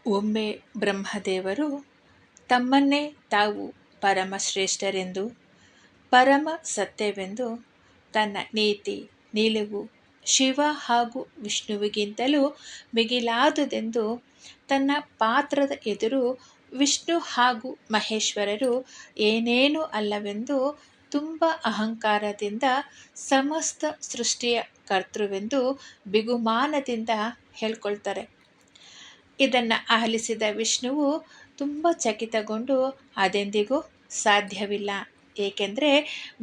ಒಮ್ಮೆ ಬ್ರಹ್ಮದೇವರು ತಮ್ಮನ್ನೇ ತಾವು ಪರಮಶ್ರೇಷ್ಠರೆಂದು ಪರಮ ಸತ್ಯವೆಂದು ತನ್ನ ನೀತಿ ನಿಲುವು ಶಿವ ಹಾಗೂ ವಿಷ್ಣುವಿಗಿಂತಲೂ ಮಿಗಿಲಾದುದೆಂದು ತನ್ನ ಪಾತ್ರದ ಎದುರು ವಿಷ್ಣು ಹಾಗೂ ಮಹೇಶ್ವರರು ಏನೇನೂ ಅಲ್ಲವೆಂದು ತುಂಬ ಅಹಂಕಾರದಿಂದ ಸಮಸ್ತ ಸೃಷ್ಟಿಯ ಕರ್ತೃವೆಂದು ಬಿಗುಮಾನದಿಂದ ಹೇಳ್ಕೊಳ್ತಾರೆ. ಇದನ್ನು ಆಲಿಸಿದ ವಿಷ್ಣುವು ತುಂಬ ಚಕಿತಗೊಂಡು ಅದೆಂದಿಗೂ ಸಾಧ್ಯವಿಲ್ಲ, ಏಕೆಂದರೆ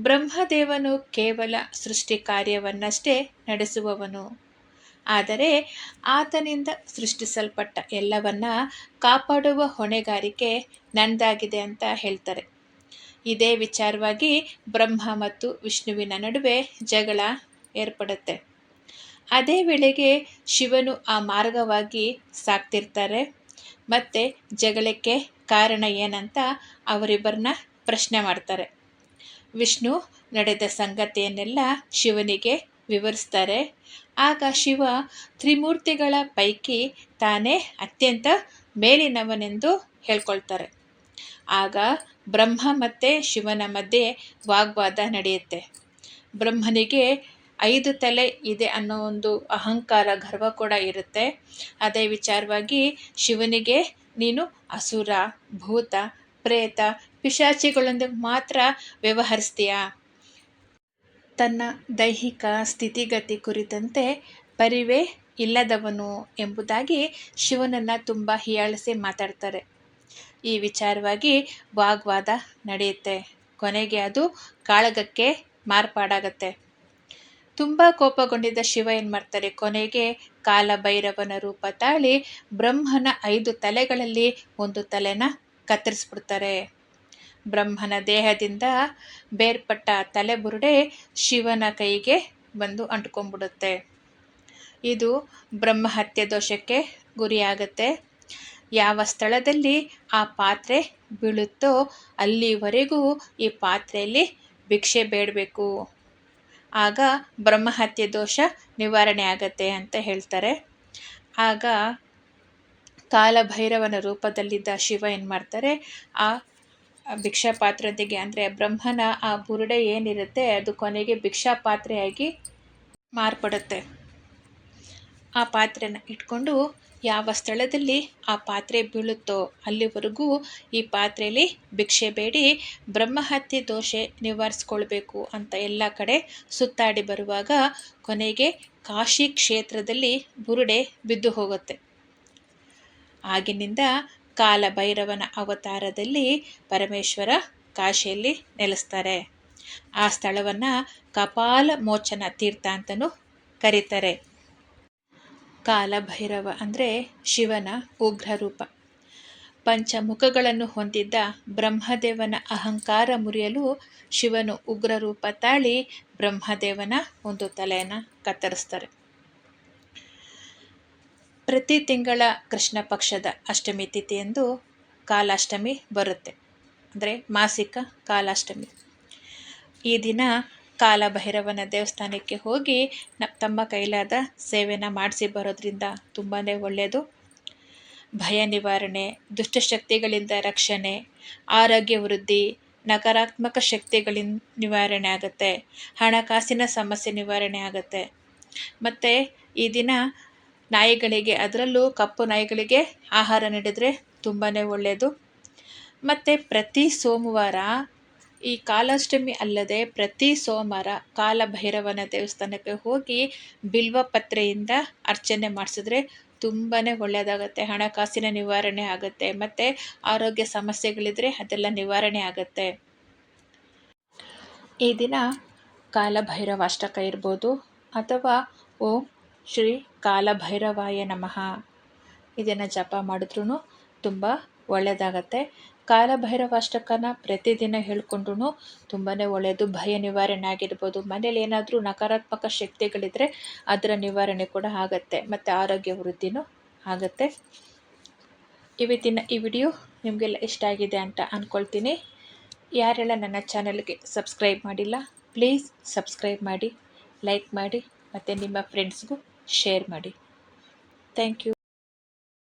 ಬ್ರಹ್ಮದೇವನು ಕೇವಲ ಸೃಷ್ಟಿ ಕಾರ್ಯವನ್ನಷ್ಟೇ ನಡೆಸುವವನು. ಆದರೆ ಆತನಿಂದ ಸೃಷ್ಟಿಸಲ್ಪಟ್ಟ ಎಲ್ಲವನ್ನ ಕಾಪಾಡುವ ಹೊಣೆಗಾರಿಕೆ ನನ್ನದಾಗಿದೆ ಅಂತ ಹೇಳ್ತಾರೆ. ಇದೇ ವಿಚಾರವಾಗಿ ಬ್ರಹ್ಮ ಮತ್ತು ವಿಷ್ಣುವಿನ ನಡುವೆ ಜಗಳ ಏರ್ಪಡುತ್ತೆ. ಅದೇ ವೇಳೆಗೆ ಶಿವನು ಆ ಮಾರ್ಗವಾಗಿ ಸಾಗ್ತಿರ್ತಾರೆ. ಮತ್ತು ಜಗಳಕ್ಕೆ ಕಾರಣ ಏನಂತ ಅವರಿಬ್ಬರನ್ನ ಪ್ರಶ್ನೆ ಮಾಡ್ತಾರೆ. ವಿಷ್ಣು ನಡೆದ ಸಂಗತಿಯನ್ನೆಲ್ಲ ಶಿವನಿಗೆ ವಿವರಿಸ್ತಾರೆ. ಆಗ ಶಿವ ತ್ರಿಮೂರ್ತಿಗಳ ಪೈಕಿ ತಾನೇ ಅತ್ಯಂತ ಮೇಲಿನವನೆಂದು ಹೇಳ್ಕೊಳ್ತಾರೆ. ಆಗ ಬ್ರಹ್ಮ ಮತ್ತು ಶಿವನ ಮಧ್ಯೆ ವಾಗ್ವಾದ ನಡೆಯುತ್ತೆ. ಬ್ರಹ್ಮನಿಗೆ 5 ತಲೆ ಇದೆ ಅನ್ನೋ ಒಂದು ಅಹಂಕಾರ ಗರ್ವ ಕೂಡ ಇರುತ್ತೆ. ಅದೇ ವಿಚಾರವಾಗಿ ಶಿವನಿಗೆ ನೀನು ಅಸುರ ಭೂತ ಪ್ರೇತ ಪಿಶಾಚಿಗಳೊಂದಿಗೆ ಮಾತ್ರ ವ್ಯವಹರಿಸ್ತೀಯಾ, ತನ್ನ ದೈಹಿಕ ಸ್ಥಿತಿಗತಿ ಕುರಿತಂತೆ ಪರಿವೇ ಇಲ್ಲದವನು ಎಂಬುದಾಗಿ ಶಿವನನ್ನು ತುಂಬ ಹೀಯಾಳಿಸಿ ಮಾತಾಡ್ತಾರೆ. ಈ ವಿಚಾರವಾಗಿ ವಾಗ್ವಾದ ನಡೆಯುತ್ತೆ. ಕೊನೆಗೆ ಅದು ಕಾಳಗಕ್ಕೆ ಮಾರ್ಪಾಡಾಗತ್ತೆ. ತುಂಬ ಕೋಪಗೊಂಡಿದ್ದ ಶಿವ ಏನು ಮಾಡ್ತಾರೆ, ಕೊನೆಗೆ ಕಾಲಭೈರವನ ರೂಪ ತಾಳಿ ಬ್ರಹ್ಮನ 5 ತಲೆಗಳಲ್ಲಿ ಒಂದು ತಲೆನ ಕತ್ತರಿಸ್ಬಿಡ್ತಾರೆ. ಬ್ರಹ್ಮನ ದೇಹದಿಂದ ಬೇರ್ಪಟ್ಟ ತಲೆಬುರುಡೆ ಶಿವನ ಕೈಗೆ ಬಂದು ಅಂಟ್ಕೊಂಡ್ಬಿಡುತ್ತೆ. ಇದು ಬ್ರಹ್ಮಹತ್ಯೆ ದೋಷಕ್ಕೆ ಗುರಿಯಾಗತ್ತೆ. ಯಾವ ಸ್ಥಳದಲ್ಲಿ ಆ ಪಾತ್ರೆ ಬೀಳುತ್ತೋ ಅಲ್ಲಿವರೆಗೂ ಈ ಪಾತ್ರೆಯಲ್ಲಿ ಭಿಕ್ಷೆ ಬೇಡಬೇಕು, ಆಗ ಬ್ರಹ್ಮಹತ್ಯೆ ದೋಷ ನಿವಾರಣೆ ಆಗತ್ತೆ ಅಂತ ಹೇಳ್ತಾರೆ. ಆಗ ಕಾಲಭೈರವನ ರೂಪದಲ್ಲಿದ್ದ ಶಿವ ಏನು ಮಾಡ್ತಾರೆ, ಆ ಭಿಕ್ಷಾ ಪಾತ್ರದೊಂದಿಗೆ ಅಂದರೆ ಬ್ರಹ್ಮನ ಆ ಬುರುಡೆ ಏನಿರುತ್ತೆ ಅದು ಕೊನೆಗೆ ಭಿಕ್ಷಾ ಪಾತ್ರೆಯಾಗಿ ಮಾರ್ಪಡುತ್ತೆ. ಆ ಪಾತ್ರೆನ ಇಟ್ಕೊಂಡು ಯಾವ ಸ್ಥಳದಲ್ಲಿ ಆ ಪಾತ್ರೆ ಬೀಳುತ್ತೋ ಅಲ್ಲಿವರೆಗೂ ಈ ಪಾತ್ರೆಯಲ್ಲಿ ಭಿಕ್ಷೆ ಬೇಡಿ ಬ್ರಹ್ಮಹತ್ಯೆ ದೋಷ ನಿವಾರಿಸ್ಕೊಳ್ಬೇಕು ಅಂತ ಎಲ್ಲ ಕಡೆ ಸುತ್ತಾಡಿ ಬರುವಾಗ ಕೊನೆಗೆ ಕಾಶಿ ಕ್ಷೇತ್ರದಲ್ಲಿ ಬುರುಡೆ ಬಿದ್ದು ಹೋಗುತ್ತೆ. ಆಗಿನಿಂದ ಕಾಲಭೈರವನ ಅವತಾರದಲ್ಲಿ ಪರಮೇಶ್ವರ ಕಾಶಿಯಲ್ಲಿ ನೆಲೆಸ್ತಾರೆ. ಆ ಸ್ಥಳವನ್ನು ಕಪಾಲ ಮೋಚನ ತೀರ್ಥ ಅಂತಲೂ ಕರೀತಾರೆ. ಕಾಲಭೈರವ ಅಂದರೆ ಶಿವನ ಉಗ್ರ ರೂಪ. ಪಂಚಮುಖಗಳನ್ನು ಹೊಂದಿದ್ದ ಬ್ರಹ್ಮದೇವನ ಅಹಂಕಾರ ಮುರಿಯಲು ಶಿವನು ಉಗ್ರ ರೂಪ ತಾಳಿ ಬ್ರಹ್ಮದೇವನ ಒಂದು ತಲೆಯನ್ನು ಕತ್ತರಿಸ್ತಾರೆ. ಪ್ರತಿ ತಿಂಗಳ ಕೃಷ್ಣ ಪಕ್ಷದ ಅಷ್ಟಮಿ ತಿಥಿಯಂದು ಕಾಲಾಷ್ಟಮಿ ಬರುತ್ತೆ, ಅಂದರೆ ಮಾಸಿಕ ಕಾಲಾಷ್ಟಮಿ. ಈ ದಿನ ಕಾಲಭೈರವನ ದೇವಸ್ಥಾನಕ್ಕೆ ಹೋಗಿ ತಮ್ಮ ಕೈಲಾದ ಸೇವೆನ ಮಾಡಿಸಿ ಬರೋದ್ರಿಂದ ತುಂಬಾ ಒಳ್ಳೆಯದು. ಭಯ ನಿವಾರಣೆ, ದುಷ್ಟಶಕ್ತಿಗಳಿಂದ ರಕ್ಷಣೆ, ಆರೋಗ್ಯ ವೃದ್ಧಿ, ನಕಾರಾತ್ಮಕ ಶಕ್ತಿಗಳಿಂದ ನಿವಾರಣೆ ಆಗುತ್ತೆ, ಹಣಕಾಸಿನ ಸಮಸ್ಯೆ ನಿವಾರಣೆ ಆಗುತ್ತೆ. ಮತ್ತು ಈ ದಿನ ನಾಯಿಗಳಿಗೆ, ಅದರಲ್ಲೂ ಕಪ್ಪು ನಾಯಿಗಳಿಗೆ ಆಹಾರ ನೀಡಿದರೆ ತುಂಬಾ ಒಳ್ಳೆಯದು. ಮತ್ತು ಪ್ರತಿ ಸೋಮವಾರ, ಈ ಕಾಲಾಷ್ಟಮಿ ಅಲ್ಲದೆ ಪ್ರತಿ ಸೋಮವಾರ ಕಾಲಭೈರವನ ದೇವಸ್ಥಾನಕ್ಕೆ ಹೋಗಿ ಬಿಲ್ವ ಪತ್ರೆಯಿಂದ ಅರ್ಚನೆ ಮಾಡಿಸಿದ್ರೆ ತುಂಬಾ ಒಳ್ಳೆಯದಾಗತ್ತೆ. ಹಣಕಾಸಿನ ನಿವಾರಣೆ ಆಗುತ್ತೆ ಮತ್ತು ಆರೋಗ್ಯ ಸಮಸ್ಯೆಗಳಿದ್ರೆ ಅದೆಲ್ಲ ನಿವಾರಣೆ ಆಗುತ್ತೆ. ಈ ದಿನ ಕಾಲಭೈರವಾಷ್ಟಕ ಇರ್ಬೋದು ಅಥವಾ ಓಂ ಶ್ರೀ ಕಾಲಭೈರವಾಯ ನಮಃ ಇದನ್ನು ಜಪ ಮಾಡಿದ್ರೂ ತುಂಬ ಒಳ್ಳೆಯದಾಗತ್ತೆ. ಕಾಲಭೈರವಾಷ್ಟಕನ ಪ್ರತಿದಿನ ಹೇಳ್ಕೊಂಡ್ರೂ ತುಂಬಾ ಒಳ್ಳೆಯದು. ಭಯ ನಿವಾರಣೆ ಆಗಿರ್ಬೋದು, ಮನೇಲಿ ಏನಾದರೂ ನಕಾರಾತ್ಮಕ ಶಕ್ತಿಗಳಿದ್ರೆ ಅದರ ನಿವಾರಣೆ ಕೂಡ ಆಗುತ್ತೆ ಮತ್ತು ಆರೋಗ್ಯ ವೃದ್ಧಿನೂ ಆಗುತ್ತೆ. ಇವತ್ತಿನ ಈ ವಿಡಿಯೋ ನಿಮಗೆಲ್ಲ ಇಷ್ಟ ಆಗಿದೆ ಅಂತ ಅಂದ್ಕೊಳ್ತೀನಿ. ಯಾರೆಲ್ಲ ನನ್ನ ಚಾನಲ್ಗೆ ಸಬ್ಸ್ಕ್ರೈಬ್ ಮಾಡಿಲ್ಲ ಪ್ಲೀಸ್ ಸಬ್ಸ್ಕ್ರೈಬ್ ಮಾಡಿ, ಲೈಕ್ ಮಾಡಿ ಮತ್ತು ನಿಮ್ಮ ಫ್ರೆಂಡ್ಸ್ಗೂ ಶೇರ್ ಮಾಡಿ. Thank you.